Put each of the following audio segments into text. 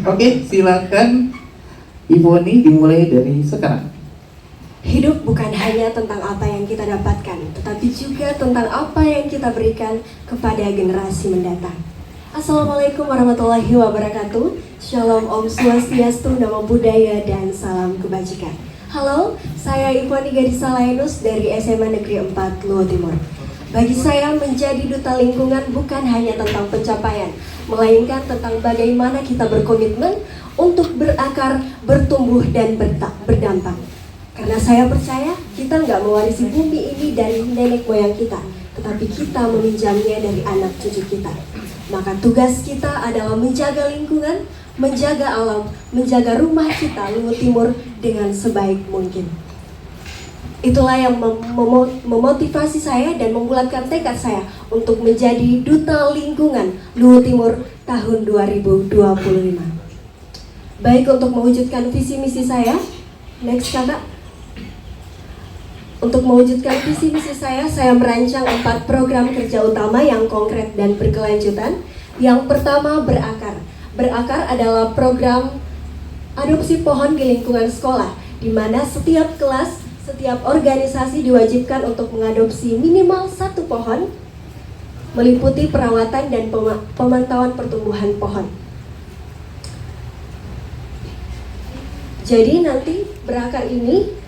Oke, silakan Ibu Oni dimulai dari sekarang. Hidup bukan hanya tentang apa yang kita dapatkan, tetapi juga tentang apa yang kita berikan kepada generasi mendatang. Assalamualaikum warahmatullahi wabarakatuh. Shalom, Om Swastiastu, Namo Buddhaya, dan salam kebajikan. Halo, saya Ibu Oni Gadisa Lainus dari SMA Negeri 4 Luwu Timur. Bagi saya menjadi duta lingkungan bukan hanya tentang pencapaian, melainkan tentang bagaimana kita berkomitmen untuk berakar, bertumbuh, dan berdampak. Karena saya percaya kita nggak mewarisi bumi ini dari nenek moyang kita, tetapi kita meminjamnya dari anak cucu kita. Maka tugas kita adalah menjaga lingkungan, menjaga alam, menjaga rumah kita Luwu Timur dengan sebaik mungkin. Itulah yang memotivasi saya dan membulatkan tekad saya untuk menjadi duta lingkungan Luwu Timur tahun 2025. Baik, untuk mewujudkan visi misi saya, next kakak. Untuk mewujudkan visi misi saya merancang 4 program kerja utama yang konkret dan berkelanjutan. Yang pertama, berakar. Berakar adalah program adopsi pohon di lingkungan sekolah, di mana setiap kelas, setiap organisasi diwajibkan untuk mengadopsi minimal 1 pohon, meliputi perawatan dan pemantauan pertumbuhan pohon. Jadi nanti berakar ini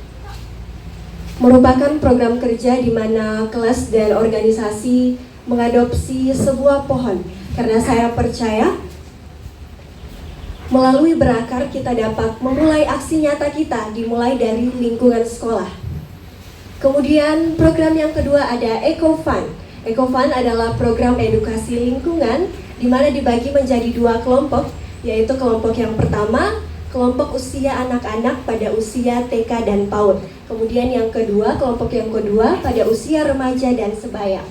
merupakan program kerja di mana kelas dan organisasi mengadopsi sebuah pohon. Karena saya percaya melalui berakar kita dapat memulai aksi nyata kita dimulai dari lingkungan sekolah. Kemudian program yang kedua ada Eco Fund. Eco Fund adalah program edukasi lingkungan di mana dibagi menjadi 2 kelompok, yaitu kelompok yang pertama, kelompok usia anak-anak pada usia TK dan PAUD. Kemudian yang kedua, kelompok yang kedua pada usia remaja dan sebaya.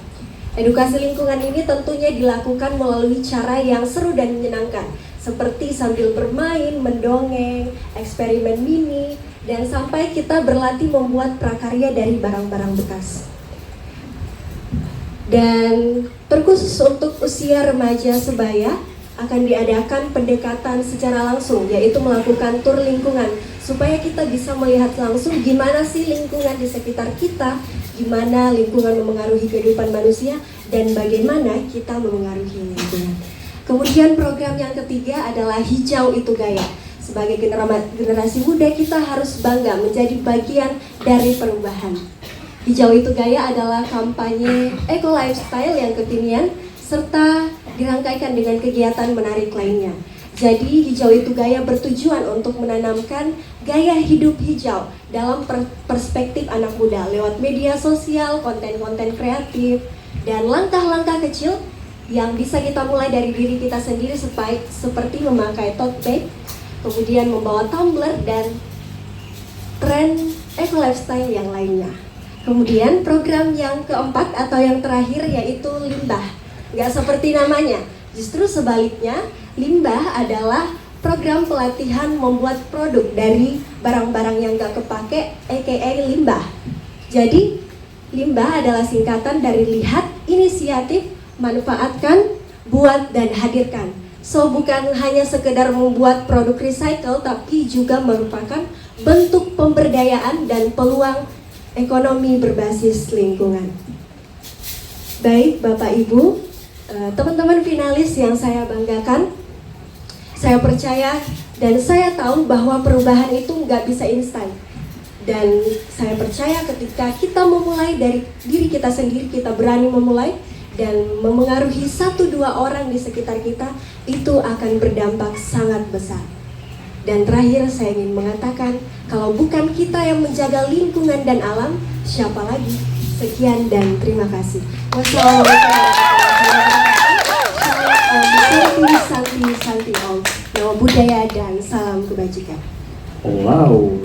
Edukasi lingkungan ini tentunya dilakukan melalui cara yang seru dan menyenangkan, seperti sambil bermain, mendongeng, eksperimen mini, dan sampai kita berlatih membuat prakarya dari barang-barang bekas. Dan terkhusus untuk usia remaja sebaya, akan diadakan pendekatan secara langsung, yaitu melakukan tur lingkungan, supaya kita bisa melihat langsung gimana sih lingkungan di sekitar kita, gimana lingkungan memengaruhi kehidupan manusia, dan bagaimana kita memengaruhi lingkungan. Kemudian program yang ketiga adalah Hijau Itu Gaya. Sebagai generasi muda kita harus bangga menjadi bagian dari perubahan. Hijau Itu Gaya adalah kampanye eco lifestyle yang kekinian serta dirangkaikan dengan kegiatan menarik lainnya. Jadi Hijau Itu Gaya bertujuan untuk menanamkan gaya hidup hijau dalam perspektif anak muda lewat media sosial, konten-konten kreatif, dan langkah-langkah kecil yang bisa kita mulai dari diri kita sendiri seperti memakai tote bag, kemudian membawa tumbler, dan tren eco lifestyle yang lainnya. Kemudian program yang keempat atau yang terakhir yaitu limbah. Nggak seperti namanya, justru sebaliknya, limbah adalah program pelatihan membuat produk dari barang-barang yang nggak kepake, aka limbah. Jadi, limbah adalah singkatan dari lihat, inisiatif, manfaatkan, buat, dan hadirkan. So, bukan hanya sekedar membuat produk recycle, tapi juga merupakan bentuk pemberdayaan dan peluang ekonomi berbasis lingkungan. Baik, Bapak Ibu, teman-teman finalis yang saya banggakan, saya percaya dan saya tahu bahwa perubahan itu nggak bisa instan. Dan saya percaya ketika kita memulai dari diri kita sendiri, kita berani memulai dan memengaruhi 1-2 orang di sekitar kita, itu akan berdampak sangat besar. Dan terakhir saya ingin mengatakan, kalau bukan kita yang menjaga lingkungan dan alam, siapa lagi? Sekian dan terima kasih. Wassalamualaikum warahmatullahi wabarakatuh. Santi Om, Namo Buddhaya, dan salam kebajikan. Wow.